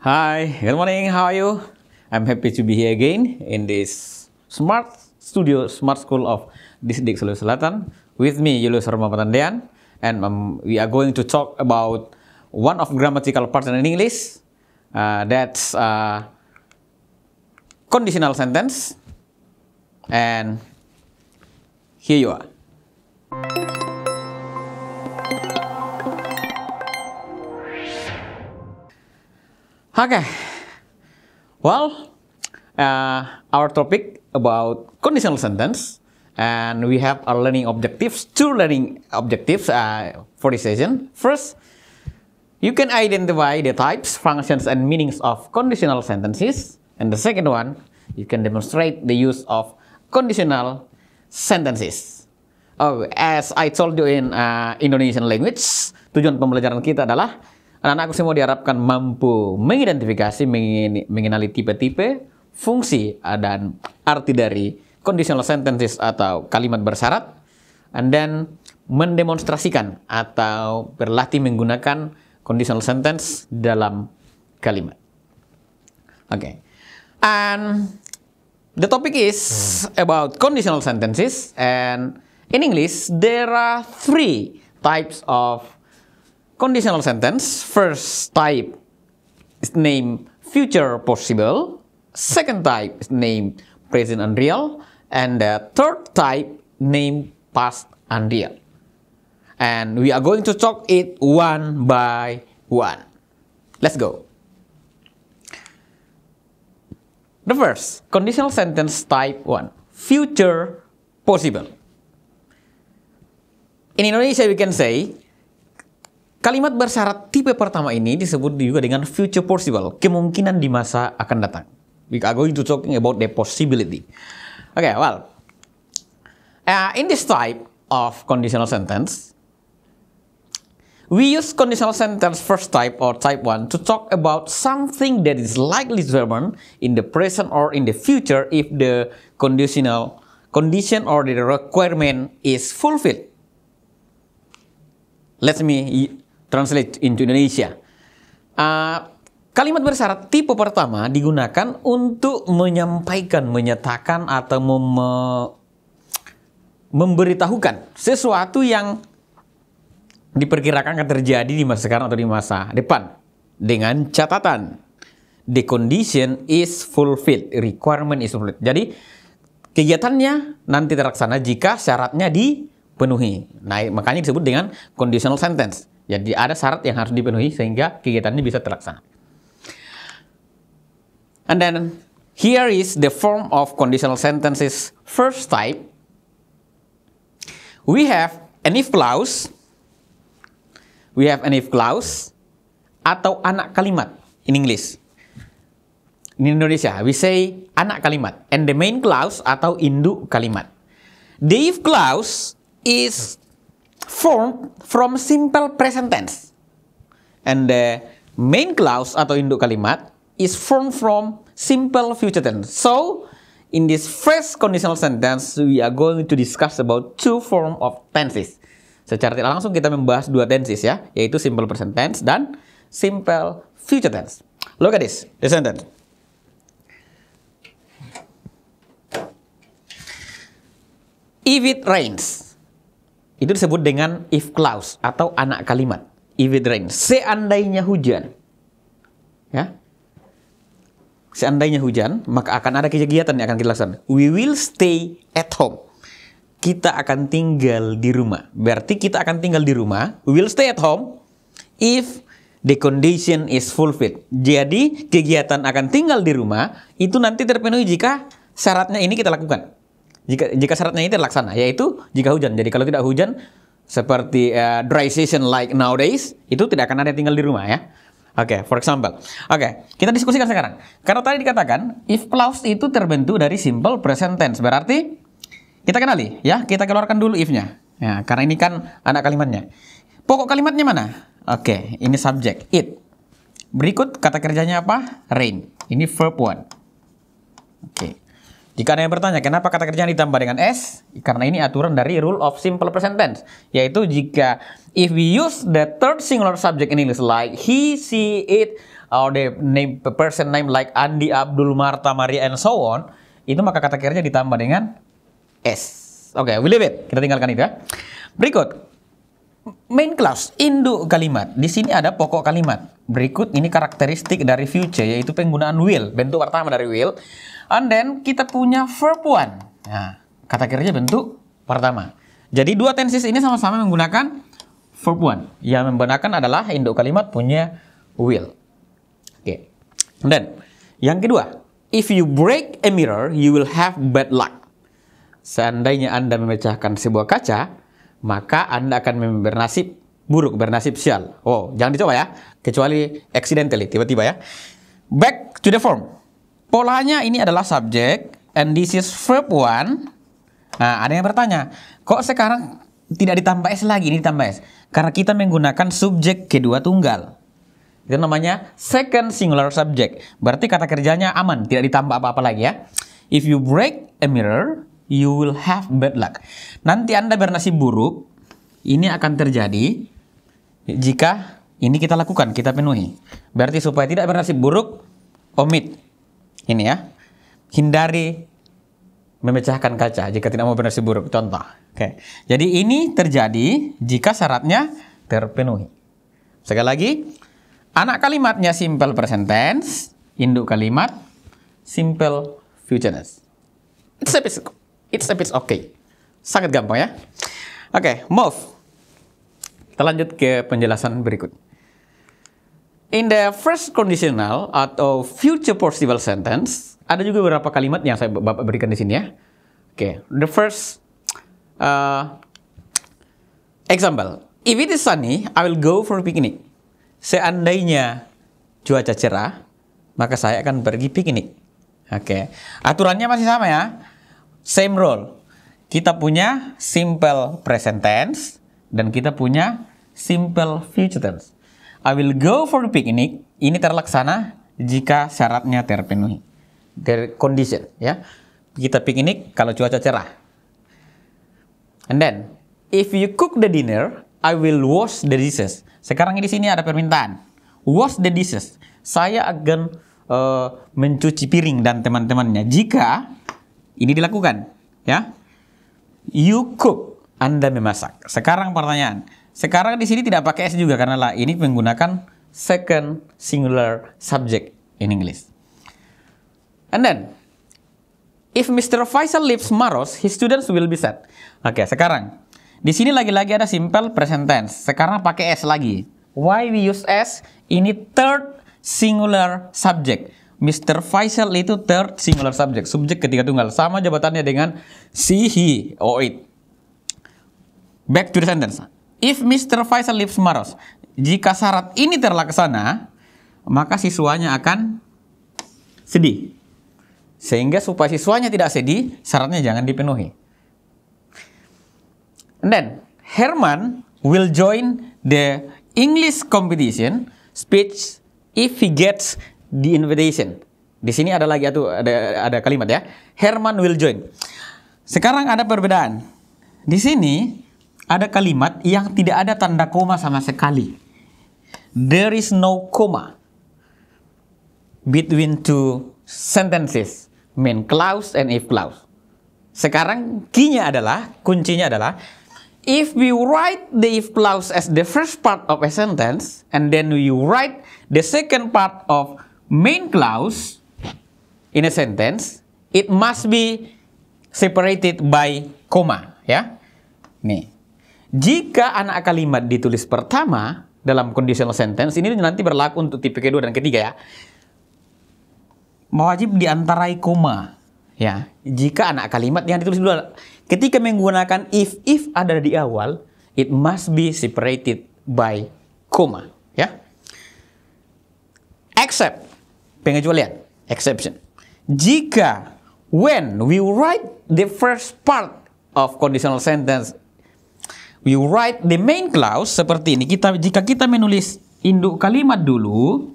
Hi, good morning. How are you? I'm happy to be here again in this smart studio, smart school of Disdik Sulawesi Selatan with me, Julius Ramapatandian, and we are going to talk about one of grammatical pattern in English. That's conditional sentence, and here you are. Okay, well, our topic about conditional sentence, and we have our learning objectives, two learning objectives for this session. First, you can identify the types, functions, and meanings of conditional sentences, and the second one, you can demonstrate the use of conditional sentences. Oh, as I told you in Indonesian language, tujuan pembelajaran kita adalah anak-anakku semua diharapkan mampu mengidentifikasi, mengenali tipe-tipe, fungsi, dan arti dari conditional sentences atau kalimat bersyarat, and then mendemonstrasikan atau berlatih menggunakan conditional sentence dalam kalimat. Okay. And the topic is about conditional sentences, and in English, there are three types of conditional sentence. First type is named future possible. Second type is named present unreal. And the third type named past unreal. And we are going to talk it one by one. Let's go. The first, conditional sentence type 1. Future possible. In Indonesia we can say, kalimat bersyarat tipe pertama ini disebut juga dengan future possible, kemungkinan di masa akan datang. We are going to talking about the possibility. Okay, well, in this type of conditional sentence, we use conditional sentence first type or type 1 to talk about something that is likely to happen in the present or in the future if the condition or the requirement is fulfilled. Let me translate into Indonesia. Kalimat bersyarat tipe pertama digunakan untuk menyampaikan, menyatakan, atau memberitahukan sesuatu yang diperkirakan akan terjadi di masa sekarang atau di masa depan. Dengan catatan, the condition is fulfilled, requirement is fulfilled. Jadi, kegiatannya nanti terlaksana jika syaratnya dipenuhi. Nah, makanya disebut dengan conditional sentence. Jadi ada syarat yang harus dipenuhi sehingga kegiatannya bisa terlaksana. And then here is the form of conditional sentences first type. We have an if clause. We have an if clause atau anak kalimat in English. In Indonesia we say anak kalimat, and the main clause atau induk kalimat. The if clause is formed from simple present tense, and the main clause atau induk kalimat is formed from simple future tense. So in this first conditional sentence we are going to discuss about two form of tenses. Secara tidak langsung kita membahas dua tenses ya, yaitu simple present tense dan simple future tense. Look at this, the sentence. If it rains, itu disebut dengan if clause atau anak kalimat. If it rains, seandainya hujan, ya, seandainya hujan, maka akan ada kegiatan yang akan kita lakukan. We will stay at home. Kita akan tinggal di rumah. Berarti kita akan tinggal di rumah. We will stay at home if the condition is fulfilled. Jadi kegiatan akan tinggal di rumah itu nanti terpenuhi jika syaratnya ini kita lakukan. Jika syaratnya ini terlaksana, yaitu jika hujan. Jadi kalau tidak hujan, seperti dry season like nowadays, itu tidak akan ada yang tinggal di rumah ya. Oke, for example. Oke, kita diskusikan sekarang. Karena tadi dikatakan, if clause itu terbentuk dari simple present tense. Berarti, kita kenali ya, kita keluarkan dulu if-nya. Ya, karena ini kan anak kalimatnya. Pokok kalimatnya mana? Oke, ini subject, it. Berikut kata kerjanya apa? Rain. Ini verb 1. Oke. Jika ada yang bertanya, kenapa kata kerja ditambah dengan S? Karena ini aturan dari rule of simple present tense. Yaitu jika if we use the third singular subject in English like he, she, it, or the name person name like Andi, Abdul, Marta, Maria, and so on, itu maka kata kerja ditambah dengan S. Oke, we leave it. Kita tinggalkan itu ya. Berikut. Main clause, induk kalimat. Di sini ada pokok kalimat. Berikut ini karakteristik dari future, yaitu penggunaan will. Bentuk pertama dari will. And then kita punya verb one. Nah, kata kerja bentuk pertama. Jadi dua tenses ini sama-sama menggunakan verb one. Yang menggunakan adalah induk kalimat punya will. Oke. And then yang kedua, if you break a mirror, you will have bad luck. Seandainya Anda memecahkan sebuah kaca, maka Anda akan bernasib buruk, bernasib sial. Oh, jangan dicoba ya, kecuali accidentally, tiba-tiba ya. Back to the form. Polanya ini adalah subject, and this is verb one. Nah, ada yang bertanya, kok sekarang tidak ditambah S lagi, ini ditambah S? Karena kita menggunakan subjek kedua tunggal. Itu namanya second singular subject. Berarti kata kerjanya aman, tidak ditambah apa-apa lagi ya. If you break a mirror, you will have bad luck. Nanti Anda bernasib buruk, ini akan terjadi jika ini kita lakukan, kita penuhi. Berarti supaya tidak bernasib buruk, omit. Ini ya, hindari memecahkan kaca jika tidak mau bernasib buruk. Contoh. Oke. Jadi ini terjadi jika syaratnya terpenuhi. Sekali lagi, anak kalimatnya simple present tense, induk kalimat simple future tense. It's a bit okay. Sangat gampang ya. Oke, move. Kita lanjut ke penjelasan berikut. In the first conditional atau future participle sentence, ada juga beberapa kalimat yang saya Bapak berikan di sini ya. Oke, the first example. If it is sunny, I will go for a picnic. Seandainya cuaca cerah, maka saya akan pergi piknik. Oke, aturannya masih sama ya. Same rule. Kita punya simple present tense dan kita punya simple future tense. I will go for the picnic. Ini terlaksana jika syaratnya terpenuhi. The condition ya. Kita piknik kalau cuaca cerah. And then if you cook the dinner, I will wash the dishes. Sekarang di sini ada permintaan. Wash the dishes. Saya akan mencuci piring dan teman-temannya jika ini dilakukan, ya. You cook, Anda memasak. Sekarang pertanyaan. Sekarang di sini tidak pakai S juga karena ini menggunakan second singular subject in English. And then if Mr. Faisal leaves Maros, his students will be sad. Oke, sekarang di sini lagi-lagi ada simple present tense. Sekarang pakai S lagi. Why we use S? Ini third singular subject. Mr. Faisal itu third singular subject, subjek ketiga tunggal, sama jabatannya dengan she, he, or it. Back to the sentence. If Mr. Faisal leaves Maros, jika syarat ini terlaksana, maka siswanya akan sedih. Sehingga supaya siswanya tidak sedih, syaratnya jangan dipenuhi. And then Herman will join the English competition speech if he gets the invitation. Di sini ada lagi ada kalimat ya. Herman will join. Sekarang ada perbedaan. Di sini ada kalimat yang tidak ada tanda koma sama sekali. There is no comma between two sentences, main clause and if clause. Sekarang kuncinya adalah if we write the if clause as the first part of a sentence and then we write the second part of main clause in a sentence, it must be separated by comma, ya. Nih. Jika anak kalimat ditulis pertama dalam conditional sentence, ini nanti berlaku untuk tipe kedua dan ketiga ya. Wajib diantarai koma, ya. Jika anak kalimat yang ditulis dulu, ketika menggunakan if ada di awal, it must be separated by comma, ya. Except, pengecualian, exception. Jika when we write the first part of conditional sentence, we write the main clause seperti ini. Jika kita menulis induk kalimat dulu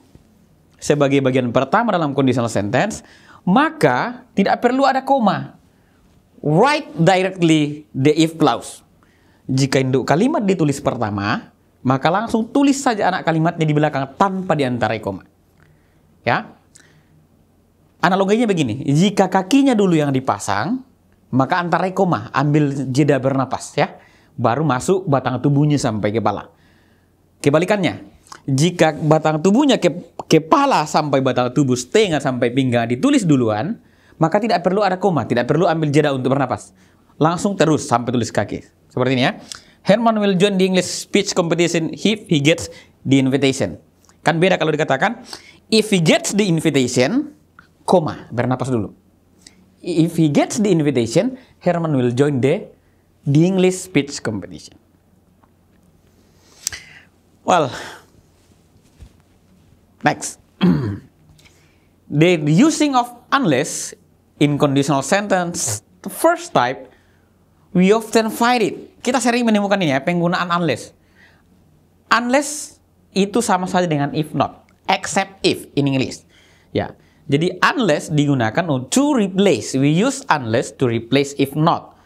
sebagai bagian pertama dalam conditional sentence, maka tidak perlu ada koma. Write directly the if clause. Jika induk kalimat ditulis pertama, maka langsung tulis saja anak kalimatnya di belakang tanpa diantarai koma. Ya. Analoginya begini, jika kakinya dulu yang dipasang, maka antarai koma, ambil jeda bernapas ya. Baru masuk batang tubuhnya sampai kepala. Kebalikannya, jika batang tubuhnya kepala sampai batang tubuh, setengah sampai pinggang ditulis duluan, maka tidak perlu ada koma, tidak perlu ambil jeda untuk bernapas. Langsung terus sampai tulis kaki. Seperti ini ya. Herman will join the English speech competition if he gets the invitation. Kan beda kalau dikatakan, if he gets the invitation, koma, bernapas dulu. If he gets the invitation, Herman will join the English speech competition. Well, next. The using of unless in conditional sentence, the first type, we often find it. Kita sering menemukan ini ya, penggunaan unless. Unless itu sama saja dengan if not, except if in English. Ya, jadi unless digunakan to replace. We use unless to replace if not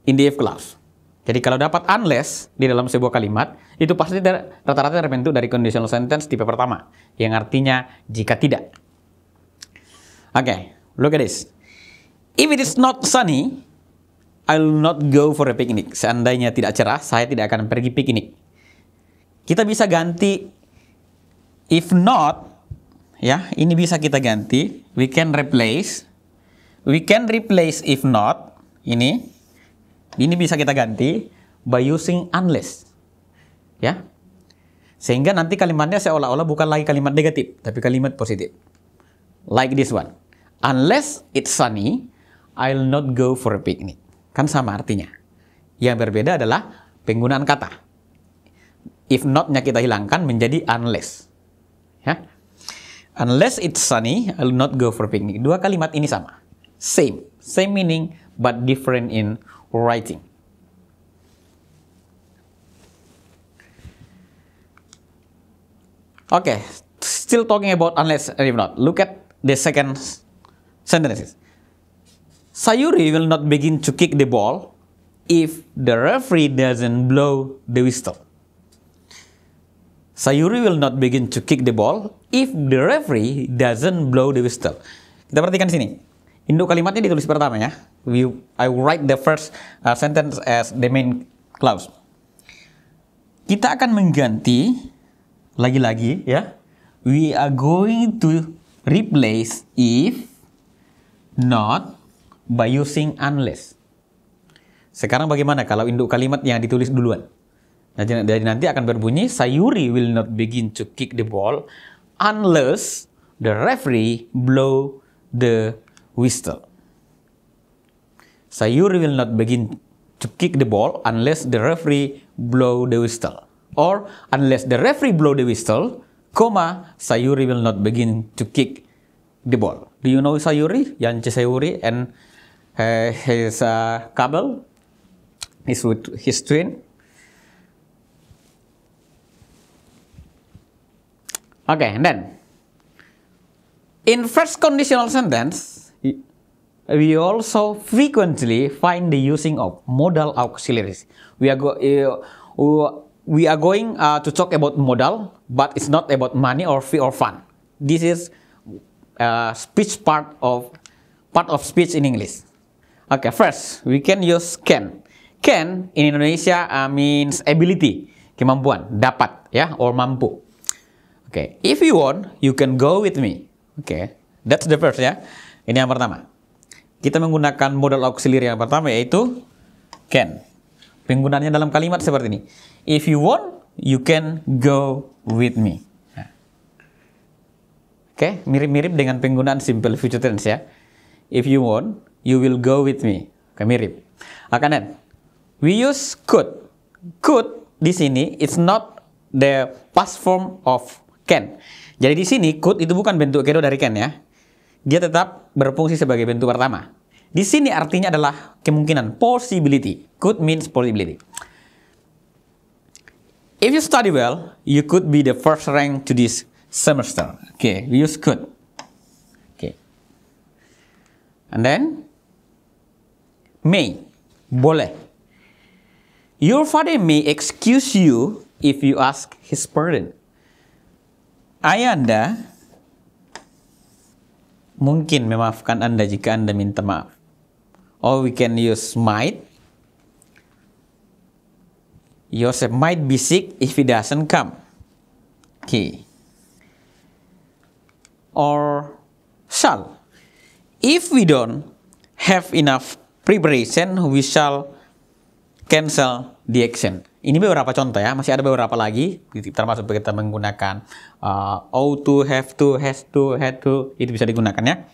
in the if clause. Jadi kalau dapat unless di dalam sebuah kalimat, itu pasti rata-rata terbentuk dari conditional sentence tipe pertama, yang artinya jika tidak. Okay, look at this. If it is not sunny, I will not go for a picnic. Seandainya tidak cerah, saya tidak akan pergi piknik. Kita bisa ganti if not, ya, ini bisa kita ganti. We can replace if not, ini bisa kita ganti by using unless. Ya. Sehingga nanti kalimatnya seolah-olah bukan lagi kalimat negatif, tapi kalimat positif. Like this one. Unless it's sunny, I'll not go for a picnic. Kan sama artinya. Yang berbeda adalah penggunaan kata. If not-nya kita hilangkan menjadi unless. Ya. Unless it's sunny, I'll not go for a picnic. Dua kalimat ini sama. Same meaning, but different in writing. Okay, still talking about unless and if not. Look at the second sentences. Sayuri will not begin to kick the ball if the referee doesn't blow the whistle. Sayuri will not begin to kick the ball if the referee doesn't blow the whistle. Kita perhatikan sini. Induk kalimatnya ditulis pertama ya. I write the first sentence as the main clause. Kita akan mengganti lagi-lagi ya. We are going to replace if not by using unless. Sekarang bagaimana kalau induk kalimat yang ditulis duluan? Nah, jadi nanti akan berbunyi Sayuri will not begin to kick the ball unless the referee blow the whistle. Sayuri will not begin to kick the ball unless the referee blow the whistle. Or unless the referee blow the whistle, comma, Sayuri will not begin to kick the ball. Do you know Sayuri? Yance Sayuri and his couple is with his twin. Okay, and then in first conditional sentence, we also frequently find the using of modal auxiliaries. We are going to talk about modal, but it's not about money or fee or fun. This is speech part of speech in English. Okay, first we can use can. Can in Indonesia means ability, kemampuan, dapat, ya, or mampu. Okay, if you want, you can go with me. Okay, that's the first ya. Ini yang pertama. Kita menggunakan modal auxiliary yang pertama yaitu can. Penggunaannya dalam kalimat seperti ini. If you want, you can go with me. Oke, mirip-mirip dengan penggunaan simple future tense ya. If you want, you will go with me. Oke, mirip. Kanan. We use could. Could di sini it's not the past form of can. Jadi di sini could itu bukan bentuk kedua dari can ya. Dia tetap berfungsi sebagai bentuk pertama. Di sini artinya adalah kemungkinan, possibility. Could means possibility. If you study well, you could be the first rank to this semester. Okay, we use could. Okay. And then may, boleh. Your father may excuse you if you ask his pardon. Ayah Anda mungkin memaafkan Anda jika Anda minta maaf. Or we can use might. Joseph might be sick if he doesn't come. Okay. Or shall. If we don't have enough preparation, we shall cancel the action. Ini beberapa contoh ya, masih ada beberapa lagi, termasuk kita menggunakan ought to, have to, has to, had to, itu bisa digunakan ya.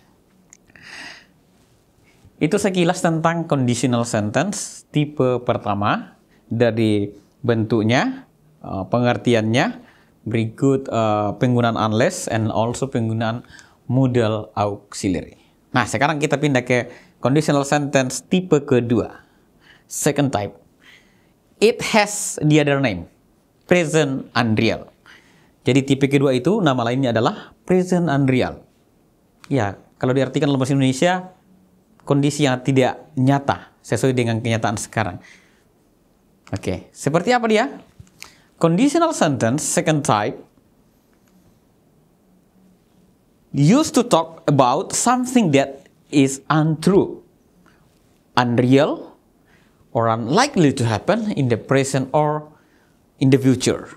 Itu sekilas tentang conditional sentence tipe pertama, dari bentuknya, pengertiannya, berikut penggunaan unless, and also penggunaan modal auxiliary. Nah, sekarang kita pindah ke conditional sentence tipe kedua, second type. It has the other name, present unreal. Jadi tipe kedua itu nama lainnya adalah present unreal. Ya, kalau diartikan dalam bahasa Indonesia, kondisi yang tidak nyata sesuai dengan kenyataan sekarang. Oke, seperti apa dia? Conditional sentence second type used to talk about something that is untrue, unreal, or unlikely to happen in the present or in the future.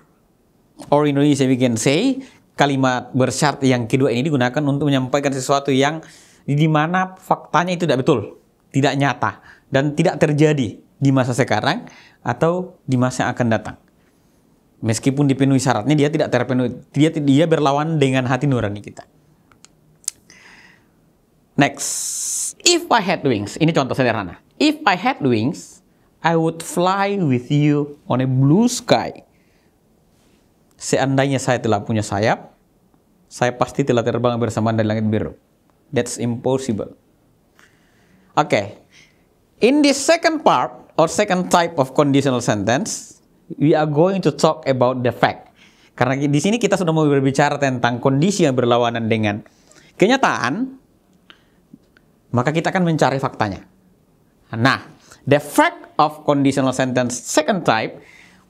Or in Indonesia we can say, kalimat bersyarat yang kedua ini digunakan untuk menyampaikan sesuatu yang di mana faktanya itu tidak betul, tidak nyata, dan tidak terjadi di masa sekarang atau di masa yang akan datang. Meskipun dipenuhi syaratnya, dia tidak terpenuhi, dia berlawan dengan hati nurani kita. Next, if I had wings, ini contoh sederhana. If I had wings, I would fly with you on a blue sky. Seandainya saya telah punya sayap, saya pasti telah terbang bersama Anda di langit biru. That's impossible. Okay. In this second part or second type of conditional sentence, we are going to talk about the fact. Karena di sini kita sudah mau berbicara tentang kondisi yang berlawanan dengan kenyataan, maka kita akan mencari faktanya. Nah, the fact of conditional sentence second type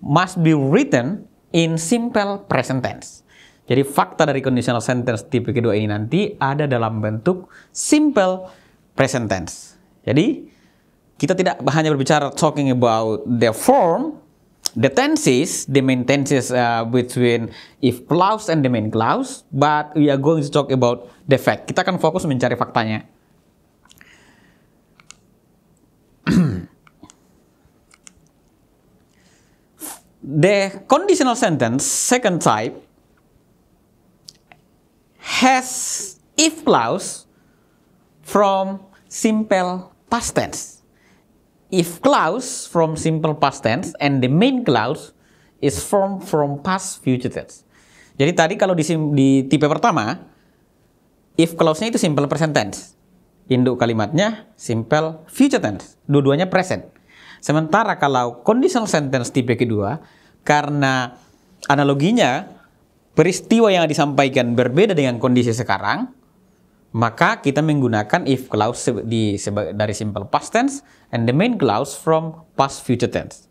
must be written in simple present tense. Jadi fakta dari conditional sentence tipe kedua ini nanti ada dalam bentuk simple present tense. Jadi kita tidak hanya berbicara talking about the form, the tenses, the main tenses between if clause and the main clause, but we are going to talk about the fact. Kita akan fokus mencari faktanya. The conditional sentence second type has if clause from simple past tense. If clause from simple past tense and the main clause is formed from past future tense. Jadi tadi kalau di tipe pertama, if clause-nya itu simple present tense. Induk kalimatnya simple future tense. Dua-duanya present. Sementara kalau conditional sentence tipe kedua, karena analoginya peristiwa yang disampaikan berbeda dengan kondisi sekarang, maka kita menggunakan if clause dari simple past tense and the main clause from past future tense.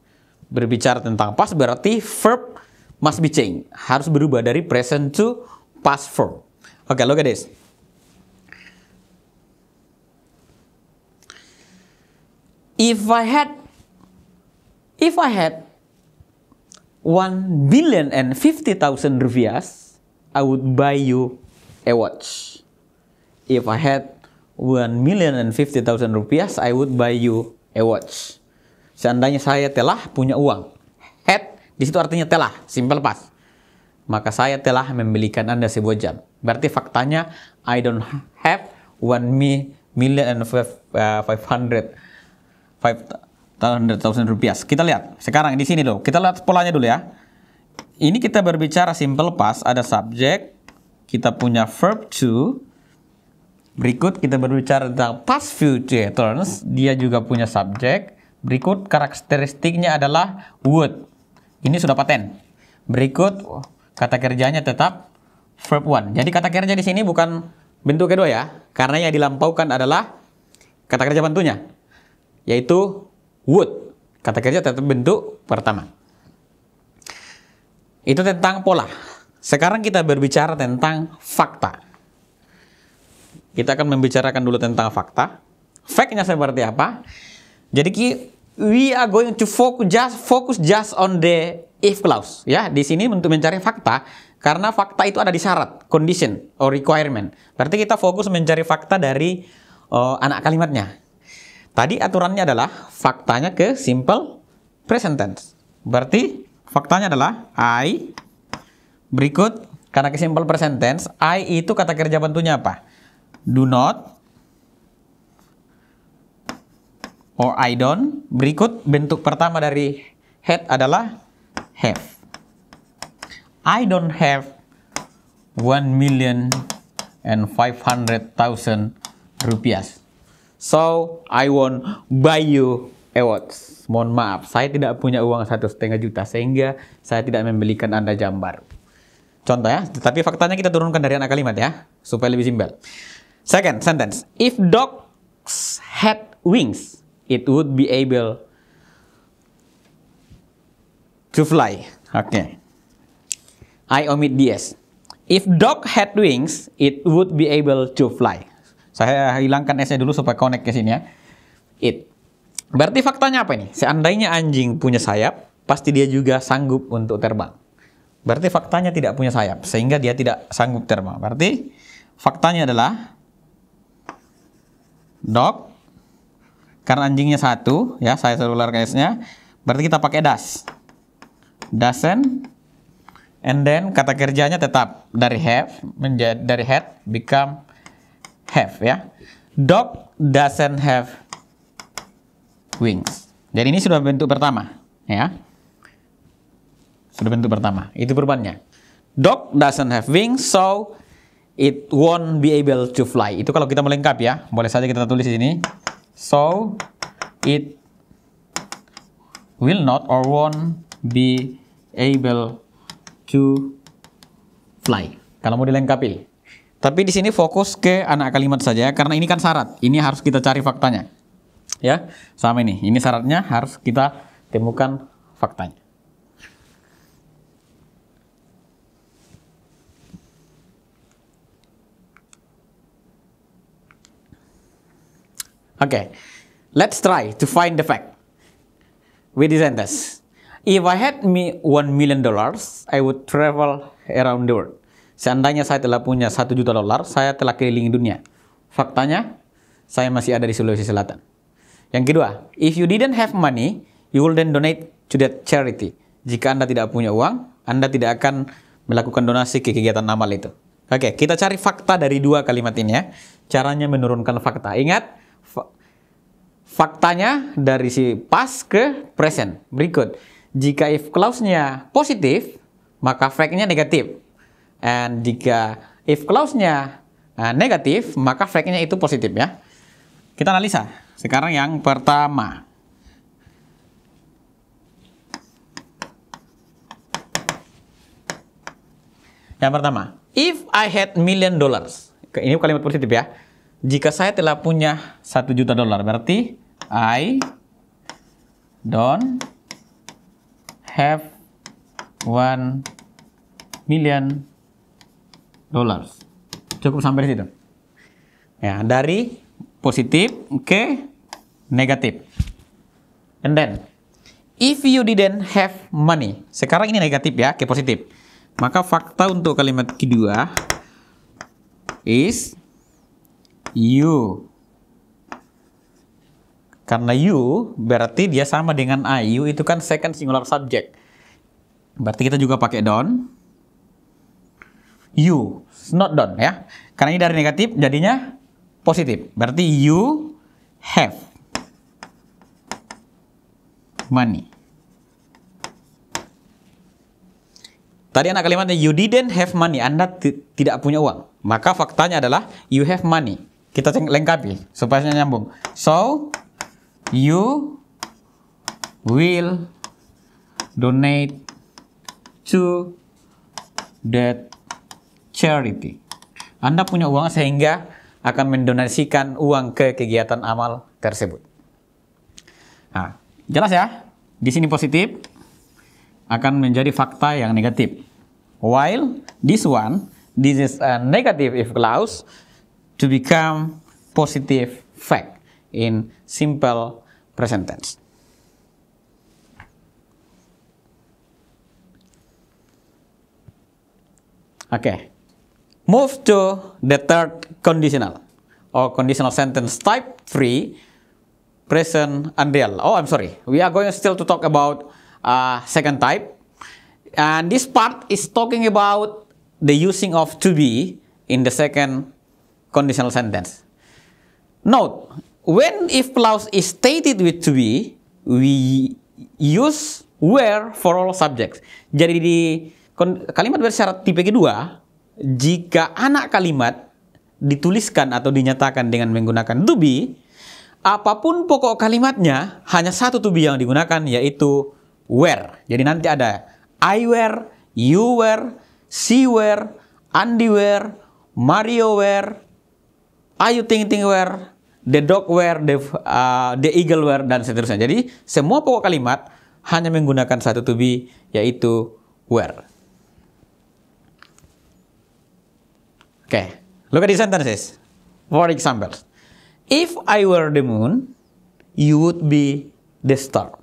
Berbicara tentang past berarti verb must be changed, harus berubah dari present to past form. Okay, look at this. If I had 1,050,000 rupiahs, I would buy you a watch. If I had 1,050,000 rupiahs, I would buy you a watch. Seandainya saya telah punya uang. Had di situ artinya telah, simple past. Maka saya telah membelikan Anda sebuah jam. Berarti faktanya I don't have 1,500,000 rupiah. Kita lihat sekarang di sini dulu. Kita lihat polanya dulu ya. Ini kita berbicara simple past, ada subject, kita punya verb to. Berikut kita berbicara tentang past future tense, dia juga punya subject. Berikut karakteristiknya adalah would. Ini sudah paten. Berikut kata kerjanya tetap verb one. Jadi kata kerja di sini bukan bentuk kedua ya, karena yang dilampaukan adalah kata kerja bantunya, yaitu would. Kata kerja tetap bentuk pertama. Itu tentang pola. Sekarang kita berbicara tentang fakta. Kita akan membicarakan dulu tentang fakta. Fact-nya seperti apa? Jadi we are going to focus just on the if clause. Ya, di sini untuk mencari fakta, karena fakta itu ada di syarat, condition or requirement. Berarti kita fokus mencari fakta dari anak kalimatnya. Tadi aturannya adalah faktanya ke simple present tense. Berarti faktanya adalah I, berikut karena ke simple present tense, I itu kata kerja bantunya apa? Do not or I don't. Berikut bentuk pertama dari had adalah have. I don't have 1,500,000 rupiah. So, I won't buy you a watch. Mohon maaf, saya tidak punya uang 1,5 juta sehingga saya tidak membelikan Anda jam baru. Contoh ya, tapi faktanya kita turunkan dari anak kalimat ya, supaya lebih simpel. Second sentence, if dogs had wings, it would be able to fly. Oke. I omit DS. If dog had wings, it would be able to fly. Saya hilangkan S-nya dulu supaya connect ke sini ya. It. Berarti faktanya apa ini? Seandainya anjing punya sayap, pasti dia juga sanggup untuk terbang. Berarti faktanya tidak punya sayap, sehingga dia tidak sanggup terbang. Berarti faktanya adalah dog, karena anjingnya satu, ya saya seluler ke S-nya. Berarti kita pakai does. Doesn't. And then kata kerjanya tetap dari have menjadi dari had become have ya. Dog doesn't have wings. Jadi ini sudah bentuk pertama ya. Sudah bentuk pertama. Itu perubahannya. Dog doesn't have wings, so it won't be able to fly. Itu kalau kita melengkapi ya. Boleh saja kita tulis di sini. So it will not or won't be able to fly. Kalau mau dilengkapi. Tapi di sini fokus ke anak kalimat saja karena ini kan syarat. Ini harus kita cari faktanya. Ya, sama ini. Ini syaratnya harus kita temukan faktanya. Okay. Let's try to find the fact with this sentence. If I had $1,000,000, I would travel around the world. Seandainya saya telah punya $1 juta, saya telah keliling dunia. Faktanya, saya masih ada di Sulawesi Selatan. Yang kedua, if you didn't have money, you will then donate to that charity. Jika Anda tidak punya uang, Anda tidak akan melakukan donasi ke kegiatan amal itu. Oke, kita cari fakta dari dua kalimat ini ya. Caranya menurunkan fakta. Ingat, faktanya dari si past ke present. Berikut, jika if clause-nya positif, maka fact-nya negatif. And jika if clause-nya negatif, maka fact-nya itu positif ya. Kita analisa. Sekarang yang pertama. Yang pertama, if I had $1,000,000. Ini kalimat positif ya. Jika saya telah punya $1 juta, berarti I don't have $1,000,000. Cukup sampai di situ. Ya, dari positif ke negatif. And then, if you didn't have money. Sekarang ini negatif ya, ke positif. Maka fakta untuk kalimat kedua is you. Karena you berarti dia sama dengan I. You itu kan second singular subject. Berarti kita juga pakai don't. You, not don't ya. Karena ini dari negatif jadinya positif. Berarti you have money. Tadi anak kalimatnya you didn't have money. Anda tidak punya uang. Maka faktanya adalah you have money. Kita lengkapi supaya nyambung. So, you will donate to that charity. Anda punya uang sehingga akan mendonasikan uang ke kegiatan amal tersebut. Nah, jelas ya? Di sini positif akan menjadi fakta yang negatif. While this is a negative if clause to become positive fact in simple present tense. Okay. Move to the third conditional or conditional sentence type 3, present unreal. Oh, I'm sorry. We are going still to talk about second type. And this part is talking about the using of to be in the second conditional sentence. Note, when if clause is stated with to be, we use where for all subjects. Jadi di kalimat bersyarat tipe kedua, jika anak kalimat dituliskan atau dinyatakan dengan menggunakan to be, apapun pokok kalimatnya, hanya satu to be yang digunakan, yaitu where. Jadi nanti ada I were, you were, she were, Andy were, Mario were, Ayu Ting Ting were, the dog were, the eagle were, dan seterusnya. Jadi semua pokok kalimat hanya menggunakan satu to be, yaitu were. Okay, look at the sentences. For example, if I were the moon, you would be the star.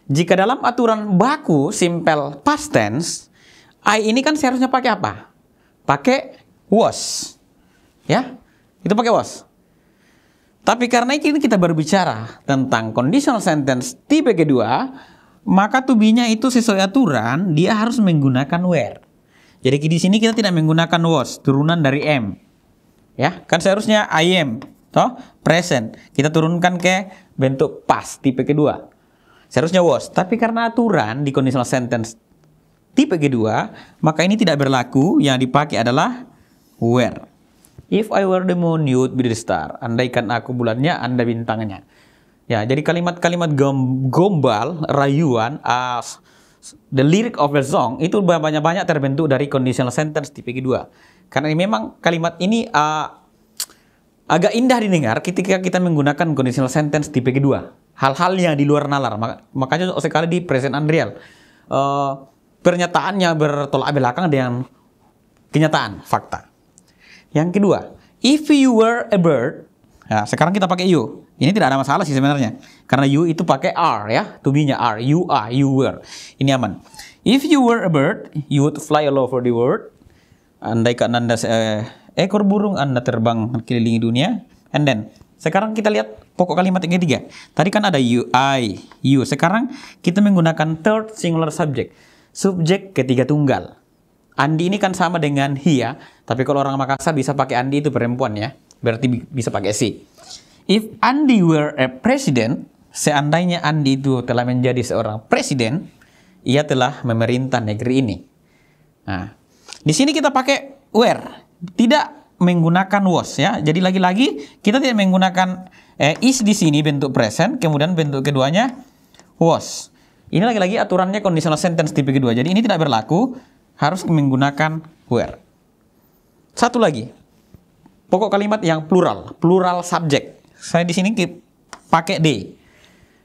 Jika dalam aturan baku simple past tense, I ini kan seharusnya pakai apa? Pakai was. Ya, itu pakai was. Tapi karena ini kita berbicara tentang conditional sentence tipe kedua, maka to be-nya itu sesuai aturan, dia harus menggunakan were. Jadi di sini kita tidak menggunakan was, turunan dari am. Ya, kan seharusnya I am, toh present. Kita turunkan ke bentuk past tipe kedua. Seharusnya was, tapi karena aturan di conditional sentence tipe kedua, maka ini tidak berlaku. Yang dipakai adalah were. If I were the moon, you would be the star. Andaikan aku bulannya, Anda bintangnya. Ya, jadi kalimat-kalimat gombal, rayuan, the lyric of the song itu banyak-banyak terbentuk dari conditional sentence tipe kedua. Karena memang kalimat ini agak indah didengar ketika kita menggunakan conditional sentence tipe kedua. Hal-hal yang di luar nalar. Makanya sekali di present unreal, pernyataannya bertolak belakang dengan kenyataan, fakta. Yang kedua, if you were a bird, ya, sekarang kita pakai you. Ini tidak ada masalah sih sebenarnya. Karena you itu pakai are ya. To be-nya are. You are, you were. Ini aman. If you were a bird, you would fly all over the world. Andaikan Anda ekor burung, Anda terbang kelilingi dunia. And then, sekarang kita lihat pokok kalimat yang ketiga. Tadi kan ada you, I, you. Sekarang kita menggunakan third singular subject. Subjek ketiga tunggal. Andi ini kan sama dengan he ya. Tapi kalau orang Makassar bisa pakai Andi itu perempuan ya. Berarti bisa pakai she. If Andy were a president, seandainya Andy itu telah menjadi seorang presiden, ia telah memerintah negeri ini. Nah, di sini kita pakai were, tidak menggunakan was ya. Jadi lagi-lagi kita tidak menggunakan is di sini bentuk present, kemudian bentuk keduanya was. Ini lagi-lagi aturannya conditional sentence tipe kedua. Jadi ini tidak berlaku, harus menggunakan were. Satu lagi, pokok kalimat yang plural subject. Saya di sini pakai they.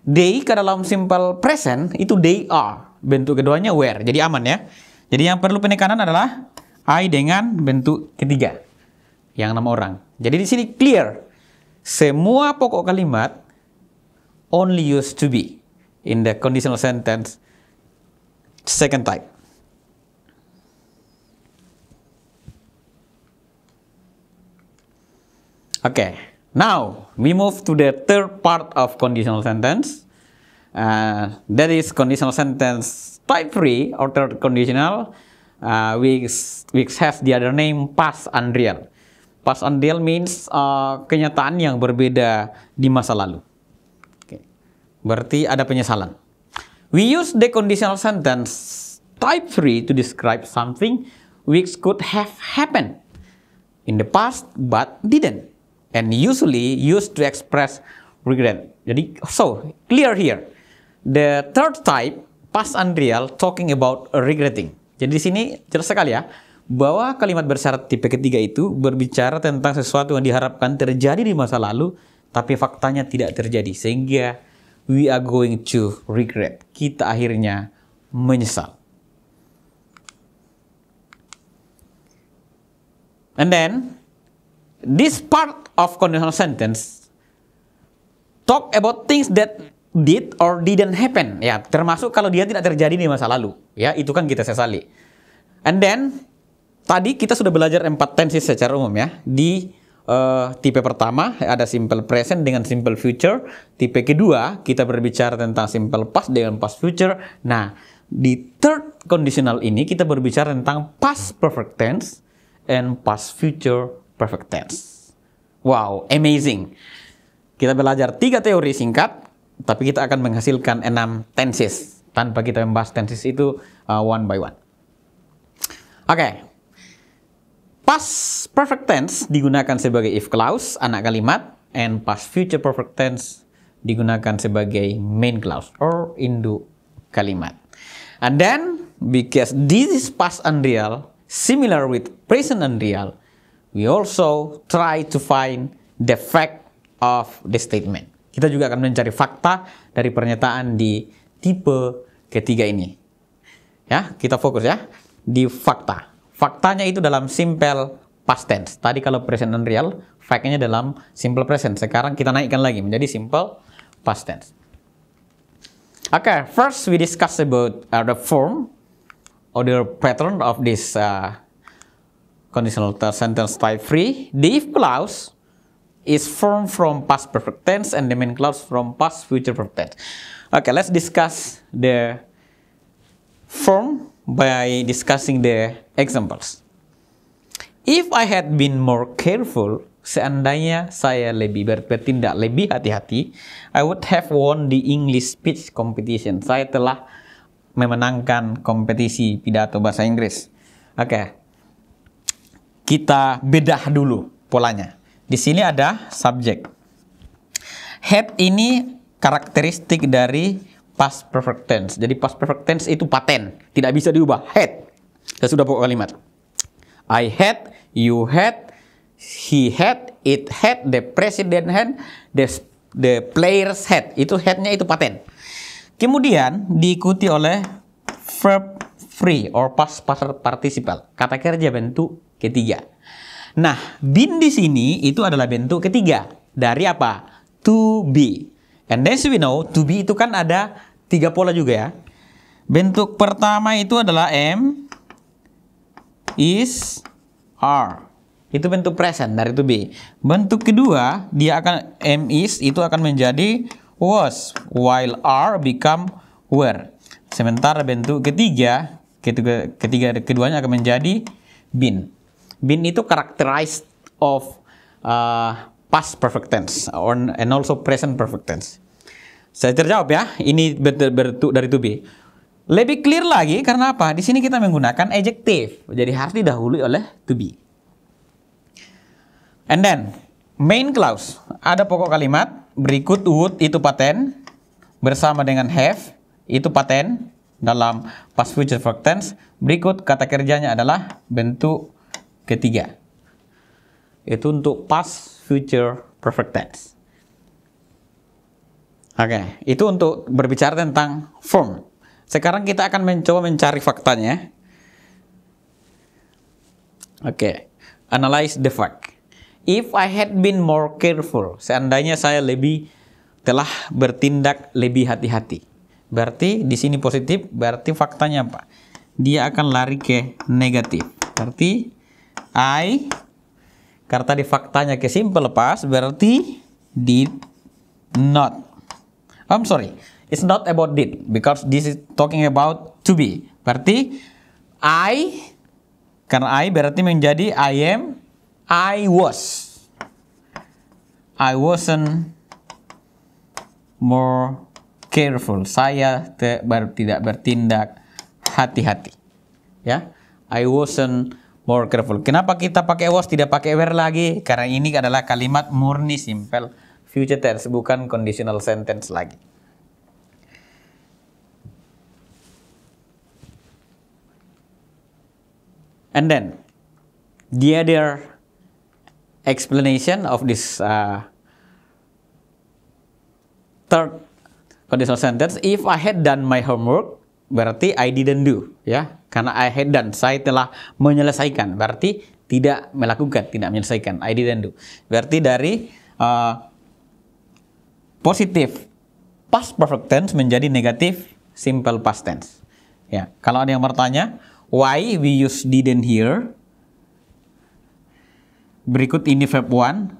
They ke dalam simple present itu they are. Bentuk keduanya were. Jadi aman ya. Jadi yang perlu penekanan adalah I dengan bentuk ketiga. Yang 6 orang. Jadi di sini clear. Semua pokok kalimat only used to be in the conditional sentence second type. Okay, now we move to the third part of conditional sentence. That is conditional sentence type 3 or third conditional, which has the other name past unreal. Past unreal means kenyataan yang berbeda di masa lalu. Okay. Berarti ada penyesalan. We use the conditional sentence type 3 to describe something which could have happened in the past but didn't. And usually used to express regret. Jadi, so clear here. The third type, past unreal, talking about regretting. Jadi di sini jelas sekali ya, bahwa kalimat bersyarat tipe ketiga itu berbicara tentang sesuatu yang diharapkan terjadi di masa lalu, tapi faktanya tidak terjadi, sehingga we are going to regret. Kita akhirnya menyesal. And then, this part of conditional sentence talk about things that did or didn't happen. Ya, termasuk kalau dia tidak terjadi di masa lalu. Ya, itu kan kita sesali. And then, tadi kita sudah belajar 4 tenses secara umum ya. Di tipe pertama ada simple present dengan simple future. Tipe kedua kita berbicara tentang simple past dengan past future. Nah, di third conditional ini kita berbicara tentang past perfect tense and past future perfect tense. Wow, amazing. Kita belajar 3 teori singkat, tapi kita akan menghasilkan 6 tenses tanpa kita membahas tenses itu one by one. Oke. Past perfect tense digunakan sebagai if clause, anak kalimat, and past future perfect tense digunakan sebagai main clause or induk kalimat. And then, because this is past unreal, similar with present unreal, we also try to find the fact of the statement. Kita juga akan mencari fakta dari pernyataan di tipe ketiga ini. Ya, kita fokus ya di fakta. Faktanya itu dalam simple past tense. Tadi kalau present unreal, fact-nya dalam simple present. Sekarang kita naikkan lagi menjadi simple past tense. Okay, first we discuss about the form or the pattern of this conditional sentence type 3. The if clause is formed from past perfect tense and the main clause from past future perfect tense. Okay, let's discuss the form by discussing the examples. If I had been more careful, seandainya saya lebih bertindak lebih hati-hati, I would have won the English speech competition. Saya telah memenangkan kompetisi pidato bahasa Inggris. Oke. Kita bedah dulu polanya. Di sini ada subjek. Had ini karakteristik dari past perfect tense. Jadi past perfect tense itu paten, tidak bisa diubah. Had. Sesudah pokok kalimat. I had, you had, he had, it had, the president had, the players had. Itu had-nya itu paten. Kemudian diikuti oleh verb free or past participle, kata kerja bentuk ketiga. Nah, been di sini itu adalah bentuk ketiga dari apa? To be. And as we know, to be itu kan ada 3 pola juga ya. Bentuk pertama itu adalah am, is, are. Itu bentuk present dari to be. Bentuk kedua, dia akan am is itu akan menjadi was, while are become were. Sementara bentuk ketiga keduanya akan menjadi been. Been itu characterized of past perfect tense and also present perfect tense. Saya terjawab ya. Ini bentuk dari to be. Lebih clear lagi karena apa? Di sini kita menggunakan adjective. Jadi harus didahului oleh to be. And then main clause. Ada pokok kalimat. Berikut would itu paten. Bersama dengan have itu paten dalam past future perfect tense. Berikut kata kerjanya adalah bentuk ketiga. Itu untuk past future perfect tense. Oke, itu untuk berbicara tentang form. Sekarang kita akan mencoba mencari faktanya. Oke, analyze the fact. If I had been more careful, seandainya saya telah bertindak lebih hati-hati. Berarti di sini positif, berarti faktanya apa? Dia akan lari ke negatif. Berarti karena tadi faktanya ke simple past, berarti did not. I'm sorry, it's not about did because this is talking about to be. Berarti karena I berarti menjadi I wasn't more careful. Saya tidak bertindak hati-hati. Ya, I wasn't more careful. Kenapa kita pakai was tidak pakai were lagi? Karena ini adalah kalimat murni simple future tense, bukan conditional sentence lagi. And then the other explanation of this third conditional sentence, if I had done my homework, berarti I didn't do, ya. Karena I had done, saya telah menyelesaikan, berarti tidak melakukan, tidak menyelesaikan. I didn't do. Berarti dari positif past perfect tense menjadi negatif simple past tense. Ya, kalau ada yang bertanya, why we use didn't here? Berikut ini verb 1,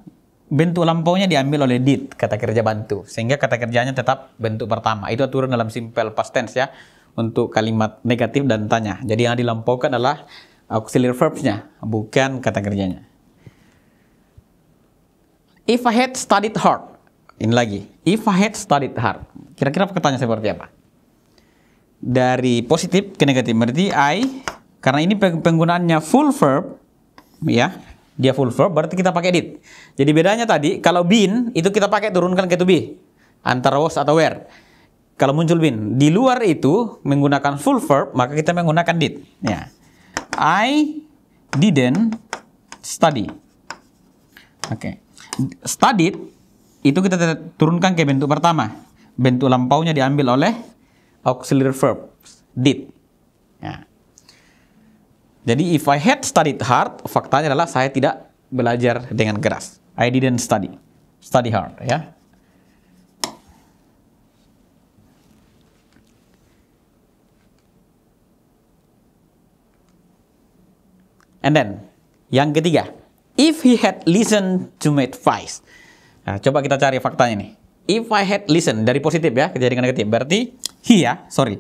bentuk lampaunya diambil oleh did, kata kerja bantu. Sehingga kata kerjanya tetap bentuk pertama. Itu aturan dalam simple past tense ya, untuk kalimat negatif dan tanya. Jadi yang dilampaukan adalah auxiliary verbs-nya, bukan kata kerjanya. If I had studied hard. Ini lagi. If I had studied hard. Kira-kira pertanyaan seperti apa? Dari positif ke negatif. Berarti I, karena ini penggunaannya full verb, ya, dia full verb, berarti kita pakai did. Jadi bedanya tadi, kalau been, itu kita pakai turunkan ke to be. Antara was atau were. Kalau muncul been. Di luar itu, menggunakan full verb, maka kita menggunakan did. Ya. I didn't study. Oke. Studied, itu kita turunkan ke bentuk pertama. Bentuk lampaunya diambil oleh auxiliary verb, did. Ya. Jadi if I had studied hard, faktanya adalah saya tidak belajar dengan keras. I didn't study hard, ya. And then yang ketiga, if he had listened to my advice. Nah, coba kita cari faktanya nih. If I had listened, dari positif ya, kejadian negatif. Berarti he ya, sorry.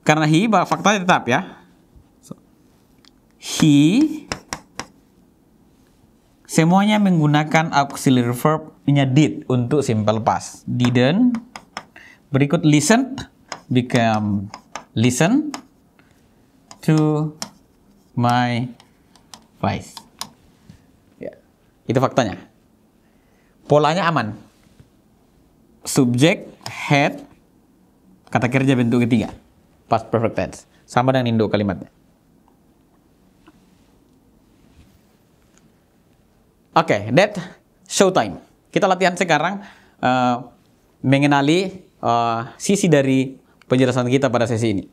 Karena he, faktanya tetap ya. He, semuanya menggunakan auxiliary verb-nya did untuk simple past. Didn't, berikut listen, become listen to my advice. Ya, itu faktanya. Polanya aman. Subjek, had, kata kerja bentuk ketiga, past perfect tense, sama dengan induk kalimatnya. Oke, that show time. Kita latihan sekarang mengenali sisi dari penjelasan kita pada sesi ini.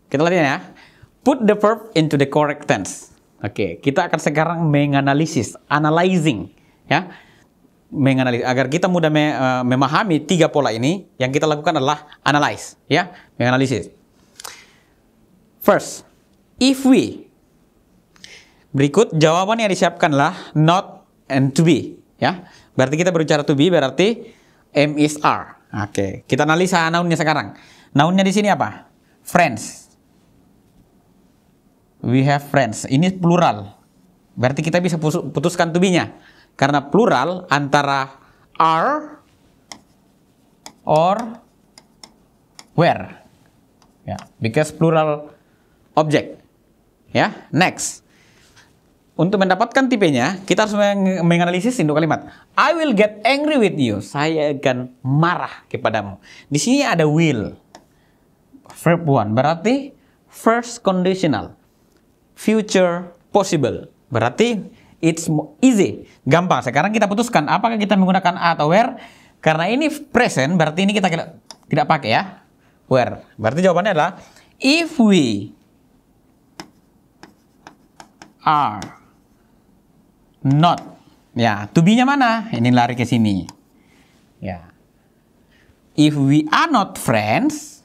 Kita latihan ya. Put the verb into the correct tense. Oke, kita akan sekarang menganalisis, analyzing, ya. Menganalisis agar kita mudah memahami tiga pola ini. Yang kita lakukan adalah analyze, ya, menganalisis. First, if we, berikut jawaban yang disiapkanlah not and to be, ya. Berarti kita berbicara to be, berarti am is are. Oke, kita analisa nounnya sekarang. Nounnya di sini apa? Friends. We have friends. Ini plural. Berarti kita bisa putuskan to be-nya. Karena plural antara are or were. Ya, because plural object. Ya, next. Untuk mendapatkan tipenya, kita harus menganalisis induk kalimat. I will get angry with you. Saya akan marah kepadamu. Di sini ada will. Verb 1. Berarti first conditional. Future possible. Berarti it's easy, gampang. Sekarang kita putuskan apakah kita menggunakan are atau were. Karena ini present, berarti ini kita tidak pakai ya, were. Berarti jawabannya adalah if we are not. Ya, to be-nya mana? Ini lari ke sini. Ya. If we are not friends,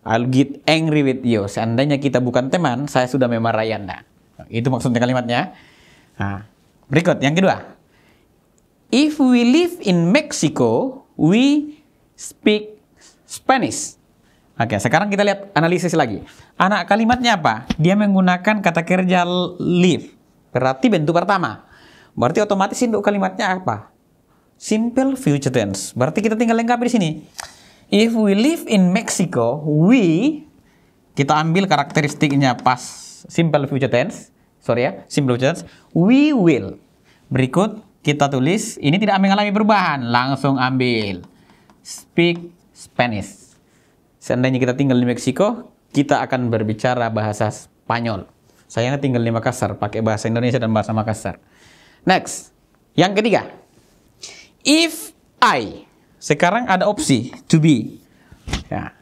I'll get angry with you. Seandainya kita bukan teman, saya sudah memarahi Anda. Itu maksudnya kalimatnya. Nah, berikut yang kedua. If we live in Mexico, we speak Spanish. Oke, sekarang kita lihat analisis lagi. Anak kalimatnya apa? Dia menggunakan kata kerja live. Berarti bentuk pertama. Berarti otomatis induk kalimatnya apa? Simple future tense. Berarti kita tinggal lengkapi di sini. If we live in Mexico, we, kita ambil karakteristiknya pas simple future tense. Sorry ya, simple future tense. We will. Berikut kita tulis, ini tidak mengalami perubahan. Langsung ambil. Speak Spanish. Seandainya kita tinggal di Meksiko, kita akan berbicara bahasa Spanyol. Saya tinggal di Makassar, pakai bahasa Indonesia dan bahasa Makassar. Next, yang ketiga. If I, sekarang ada opsi to be. Ya.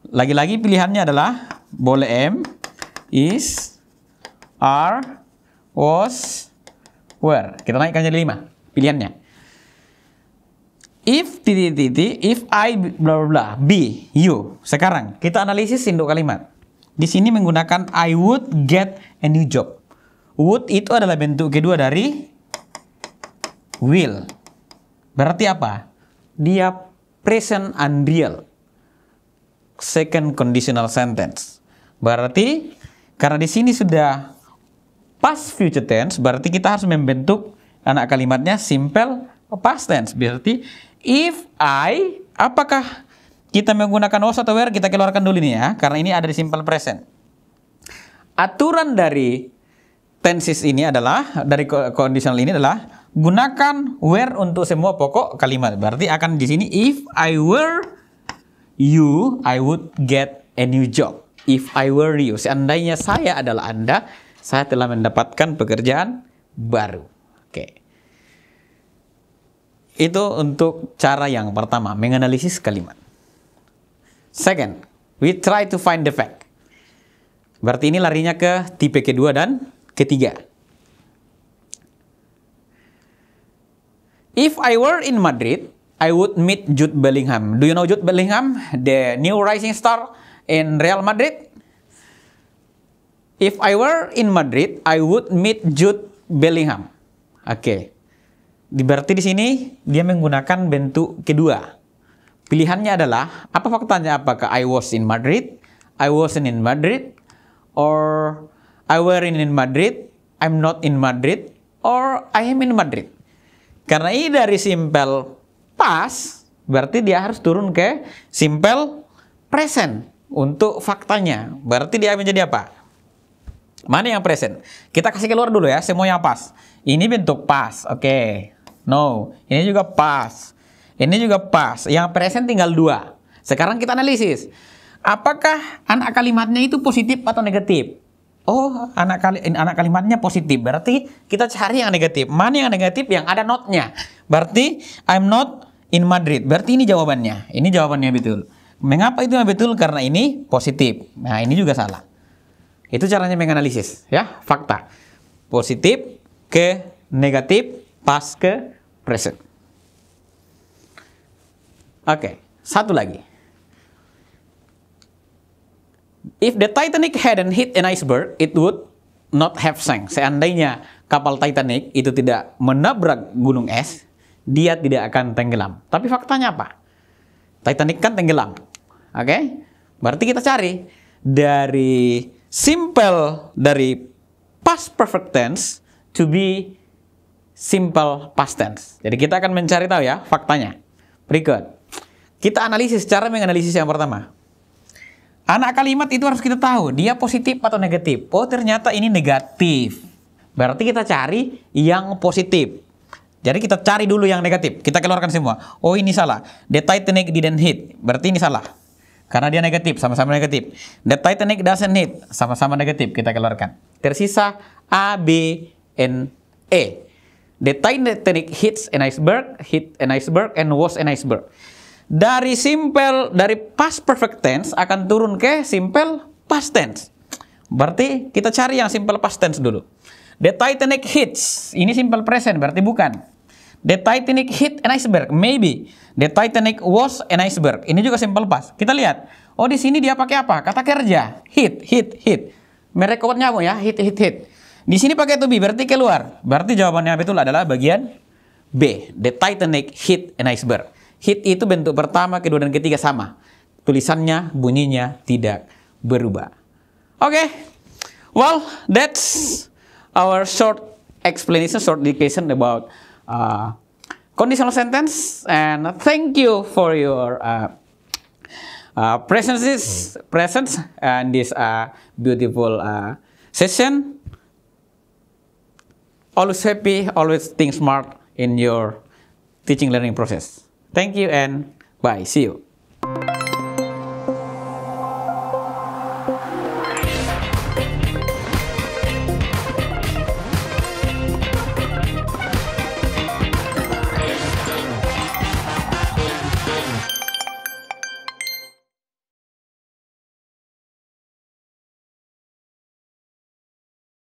Lagi-lagi pilihannya adalah boleh am, is, are, was, were. Kita naikkan jadi 5 pilihannya. If if I bla bla bla be you. Sekarang kita analisis induk kalimat. Di sini menggunakan I would get a new job. Would itu adalah bentuk kedua dari will. Berarti apa? Dia present unreal. Second conditional sentence. Berarti karena di sini sudah past future tense, berarti kita harus membentuk anak kalimatnya simple past tense. Berarti if I, apakah kita menggunakan was atau were? Kita keluarkan dulu nih ya, karena ini ada di simple present. Aturan dari tenses ini adalah, dari conditional ini adalah gunakan were untuk semua pokok kalimat. Berarti akan di sini if I were you, I would get a new job. If I were you, seandainya saya adalah Anda, saya telah mendapatkan pekerjaan baru. Oke. Itu untuk cara yang pertama, menganalisis kalimat. Second, we try to find the fact. Berarti ini larinya ke tipe kedua dan ketiga. If I were in Madrid, I would meet Jude Bellingham. Do you know Jude Bellingham? The new rising star in Real Madrid? If I were in Madrid, I would meet Jude Bellingham. Oke. Berarti di sini dia menggunakan bentuk kedua. Pilihannya adalah, apa faktanya? Apakah I was in Madrid, I wasn't in Madrid, or I were in Madrid, I'm not in Madrid, or I am in Madrid. Karena ini dari simple past, berarti dia harus turun ke simple present untuk faktanya. Berarti dia menjadi apa? Mana yang present? Kita kasih keluar dulu ya, semua yang past. Ini bentuk past, oke. No, ini juga past. Ini juga past. Yang present tinggal 2. Sekarang kita analisis. Apakah anak kalimatnya itu positif atau negatif? Oh, anak kalimatnya positif. Berarti kita cari yang negatif. Mana yang negatif? Yang ada not-nya. Berarti I'm not in Madrid. Berarti ini jawabannya. Ini jawabannya betul. Mengapa itu yang betul? Karena ini positif. Nah, ini juga salah. Itu caranya menganalisis, ya, fakta. Positif ke negatif, past ke present. Oke, satu lagi. If the Titanic hadn't hit an iceberg, it would not have sank. Seandainya kapal Titanic itu tidak menabrak gunung es, dia tidak akan tenggelam. Tapi faktanya apa? Titanic kan tenggelam. Oke? Berarti kita cari dari simple, dari past perfect tense to be simple past tense. Jadi kita akan mencari tahu ya faktanya. Berikut. Kita analisis, cara menganalisis yang pertama. Anak kalimat itu harus kita tahu, dia positif atau negatif. Oh, ternyata ini negatif. Berarti kita cari yang positif. Jadi kita cari dulu yang negatif. Kita keluarkan semua. Oh, ini salah. The Titanic didn't hit. Berarti ini salah. Karena dia negatif, sama-sama negatif. The Titanic doesn't hit. Sama-sama negatif. Kita keluarkan. Tersisa A, B, and E. The Titanic hit an iceberg, and was an iceberg. Dari past perfect tense akan turun ke simple past tense. Berarti kita cari yang simple past tense dulu. The Titanic hits. Ini simple present, berarti bukan. The Titanic hit an iceberg. Maybe. The Titanic was an iceberg. Ini juga simple past. Kita lihat. Oh, di sini dia pakai apa? Kata kerja. Hit. Merek kuat nyambung ya. Hit. Di sini pakai to be, berarti keluar. Berarti jawabannya betul adalah bagian B. The Titanic hit an iceberg. Hit itu bentuk pertama, kedua, dan ketiga sama. Tulisannya, bunyinya tidak berubah. Oke. Well, that's our short explanation, short education about conditional sentence. And thank you for your presence and this beautiful session. Always happy, always think smart in your teaching learning process. Thank you and bye. See you.